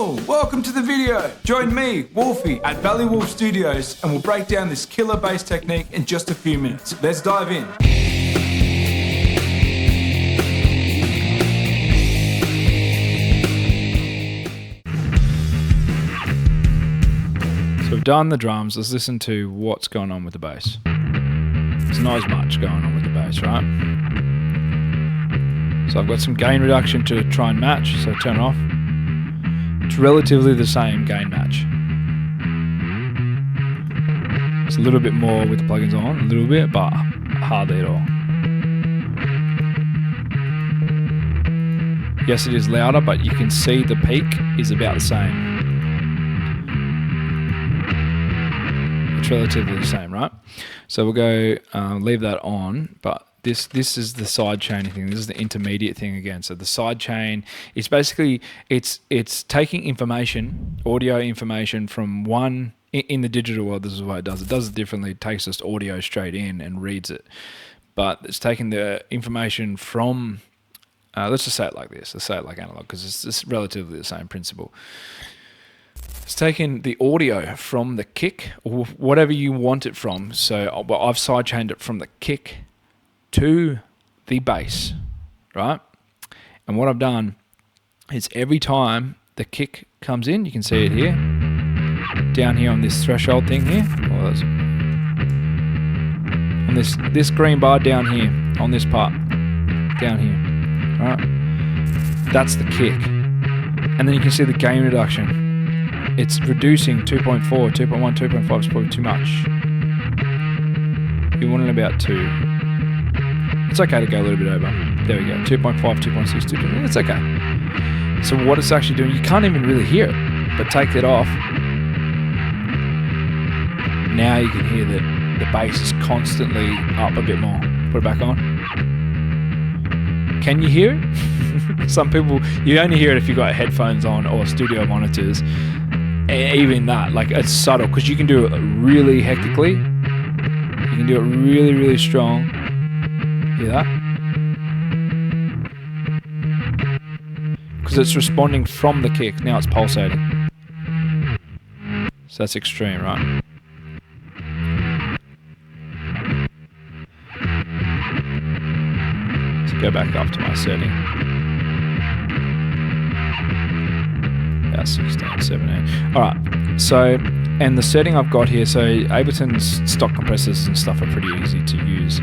Hello, welcome to the video. Join me, Wolfie, at ValleyWolf Studios, and we'll break down this killer bass technique in just a few minutes. Let's dive in. So we've done the drums, let's listen to what's going on with the bass. There's not as much going on with the bass, right? So I've got some gain reduction to try and match, so turn it off. It's relatively the same gain match. It's a little bit more with the plugins on, a little bit, but hardly at all. Yes, it is louder, but you can see the peak is about the same. It's relatively the same, right? So we'll go leave that on, but this is the sidechain thing. This is the intermediate thing again. So the sidechain is basically it's taking information, audio information from one in the digital world. This is what it does. It does it differently. It takes just audio straight in and reads it, but it's taking the information from. Let's just say it like this. Let's say it like analog because it's relatively the same principle. It's taking the audio from the kick or whatever you want it from. So I've sidechained it from the kick to the bass, right? And what I've done is every time the kick comes in, you can see it here, down here on this threshold thing here, on this green bar down here, on this part, down here, right? That's the kick. And then you can see the gain reduction. It's reducing 2.4, 2.1, 2.5 is probably too much. You want it about 2. It's okay to go a little bit over. There we go. 2.5, 2.6, 2.8. It's okay. So what it's actually doing, you can't even really hear it. But take it off. Now you can hear that the bass is constantly up a bit more. Put it back on. Can you hear it? Some people, you only hear it if you've got headphones on or studio monitors. Even that, like it's subtle because you can do it really hectically. You can do it really, really strong. Hear that? Because it's responding from the kick. Now it's pulsating. So that's extreme, right? So go back up to my setting. About 16, 17. Alright, so, and the setting I've got here, so Ableton's stock compressors and stuff are pretty easy to use.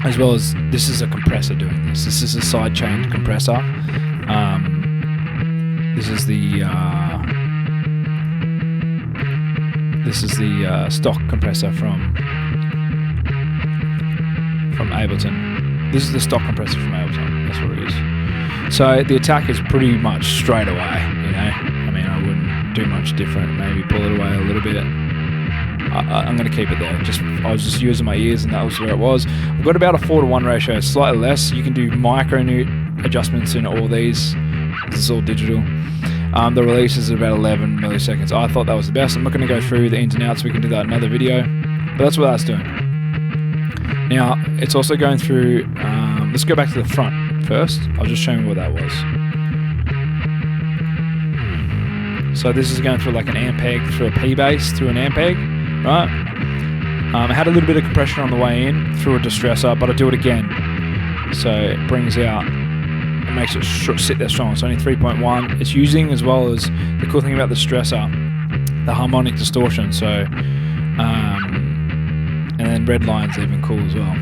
As well as, this is a compressor doing this. This is a sidechain compressor. This is the stock compressor from Ableton. This is the stock compressor from Ableton. That's what it is. So the attack is pretty much straight away. You know, I mean, I wouldn't do much different. Maybe pull it away a little bit. I'm going to keep it there. I was just using my ears and that was where it was. I've got about a 4:1 ratio, slightly less. You can do micro-newt adjustments in all these. This is all digital. The release is about 11 milliseconds. I thought that was the best. I'm not going to go through the ins and outs. We can do that in another video. But that's what that's doing. Now, it's also going through... let's go back to the front first. I'll just show you what that was. So this is going through like an Ampeg through a P-bass through an Ampeg. Right, I had a little bit of compression on the way in through a Distresor, but I'll do it again. So it brings out, it makes it sit there strong. It's only 3.1. It's using, as well as the cool thing about the Distresor, the harmonic distortion. So, and then red line's even cool as well.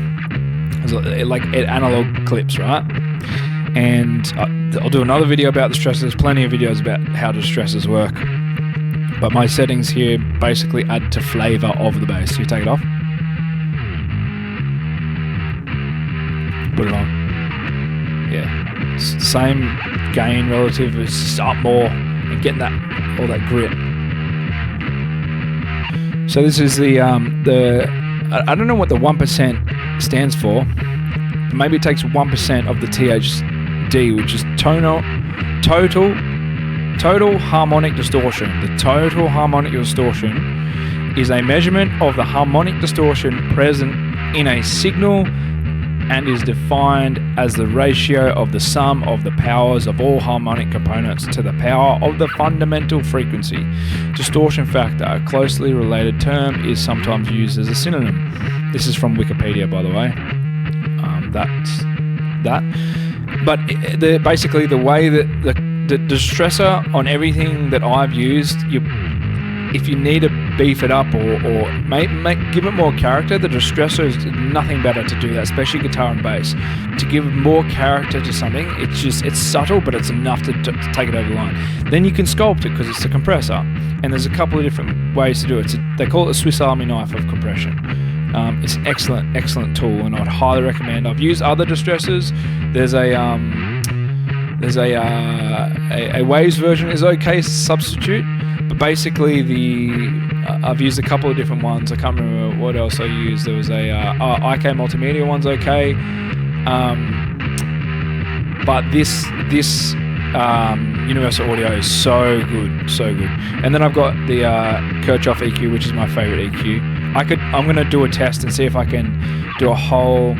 Like it analog clips, right? And I'll do another video about the Distressors. There's plenty of videos about how Distressors work. But my settings here basically add to flavor of the bass. So you take it off. Put it on. Yeah. Same gain relative. It's just up more and getting that all that grit. So this is the I don't know what the 1% stands for. Maybe it takes 1% of the THD, which is total harmonic distortion. The total harmonic distortion is a measurement of the harmonic distortion present in a signal and is defined as the ratio of the sum of the powers of all harmonic components to the power of the fundamental frequency. Distortion factor, a closely related term, is sometimes used as a synonym. This is from Wikipedia, by the way. That's that. But basically, the way that the distressor on everything that I've used, if you need to beef it up or give it more character, the distressor is nothing better to do that, especially guitar and bass. To give more character to something, it's subtle, but it's enough to take it over the line. Then you can sculpt it because it's a compressor, and there's a couple of different ways to do it. They call it a Swiss Army knife of compression. It's an excellent tool, and I'd highly recommend. I've used other distressors. There's a Waves version is okay substitute, but basically I've used a couple of different ones. I can't remember what else I used. There was a IK Multimedia one's okay, but this Universal Audio is so good. And then I've got the KIRCHHOFF EQ, which is my favorite EQ. I'm going to do a test and see if I can do a whole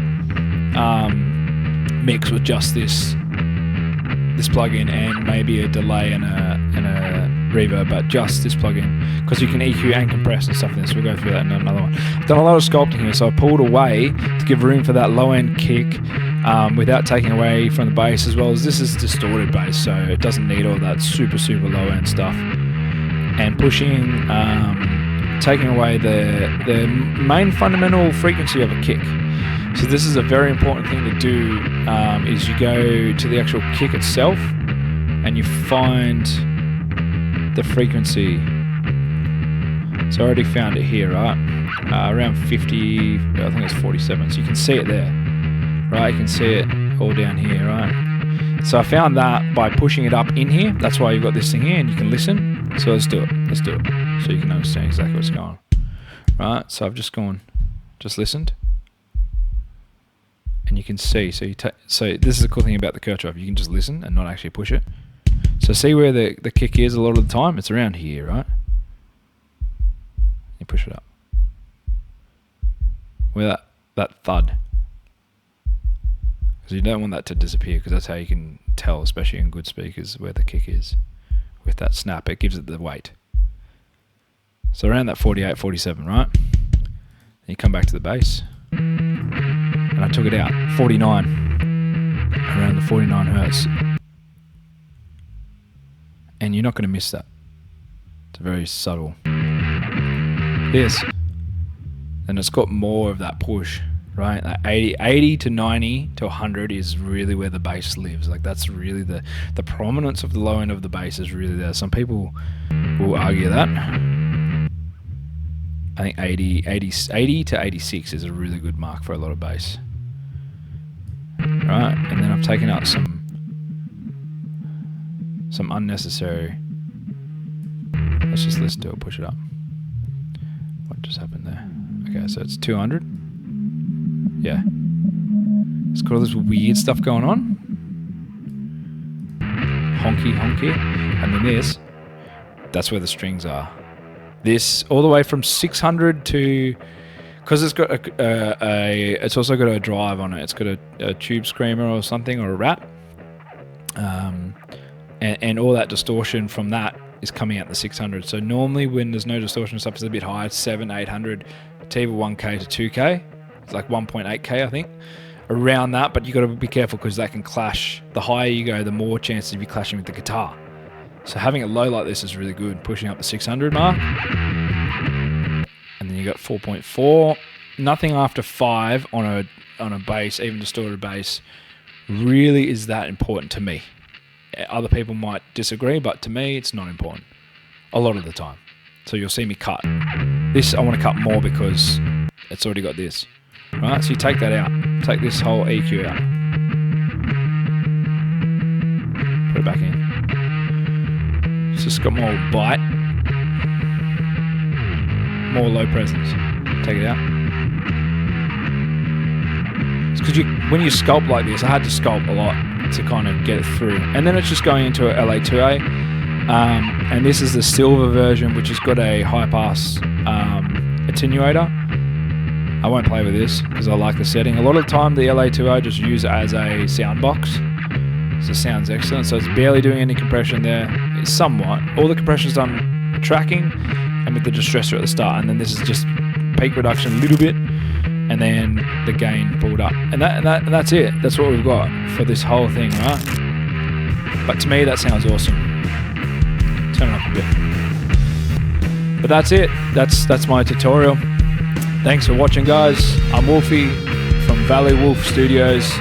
mix with just this plugin and maybe a delay and a reverb, but just this plugin, because you can EQ and compress and stuff in this. We'll go through that in another one. I've done a lot of sculpting here, so I pulled away to give room for that low end kick without taking away from the bass, as well as this is distorted bass, so it doesn't need all that super low end stuff. And pushing, taking away the main fundamental frequency of a kick. So this is a very important thing to do, is you go to the actual kick itself and you find the frequency. So I already found it here, right? Around 50, I think it's 47, so you can see it there, right? You can see it all down here, right? So I found that by pushing it up in here. That's why you've got this thing here and you can listen. So let's do it, so you can understand exactly what's going on. Right, so I've just listened. And you can see, so this is the cool thing about the KIRCHHOFF, you can just listen and not actually push it. So see where the kick is a lot of the time? It's around here, right? You push it up. Where that thud. Because you don't want that to disappear, because that's how you can tell, especially in good speakers, where the kick is. With that snap, it gives it the weight. So around that 48, 47, right? Then you come back to the bass. And I took it out, 49, around the 49 hertz. And you're not going to miss that. It's very subtle. This, and it's got more of that push, right? Like 80 to 90 to 100 is really where the bass lives. Like that's really the prominence of the low end of the bass is really there. Some people will argue that. I think 80 to 86 is a really good mark for a lot of bass. Right, and then I've taken out some unnecessary. Let's just listen to it, push it up. What just happened there? Okay, so it's 200. Yeah. It's got all this weird stuff going on. Honky. And then this, that's where the strings are. This, all the way from 600 to... Because it's got it's also got a drive on it. It's got a tube screamer or something, or a rat, and all that distortion from that is coming out the 600. So normally when there's no distortion stuff, it's a bit higher, 700, 800, to either 1K to 2K. It's like 1.8K, I think, around that. But you got to be careful because that can clash. The higher you go, the more chances of you clashing with the guitar. So having it low like this is really good, pushing up the 600 mark. And then you got 4.4. Nothing after 5 on a bass, even distorted bass, really is that important to me. Other people might disagree, but to me, it's not important a lot of the time. So you'll see me cut. This I want to cut more because it's already got this. Right? So you take that out. Take this whole EQ out. Put it back in. It's just got more bite. More low presence. Take it out. It's because when you sculpt like this, I had to sculpt a lot to kind of get it through. And then it's just going into a LA2A. And this is the silver version, which has got a high pass attenuator. I won't play with this because I like the setting. A lot of the time the LA2O I just use it as a sound box. So it sounds excellent. So it's barely doing any compression there. It's somewhat. All the compression's done tracking and with the distressor at the start. And then this is just peak reduction a little bit and then the gain pulled up. And that's it. That's what we've got for this whole thing, right? But to me that sounds awesome. Turn it up a bit. But that's it. That's my tutorial. Thanks for watching, guys. I'm Wolfie from ValleyWolf Studios.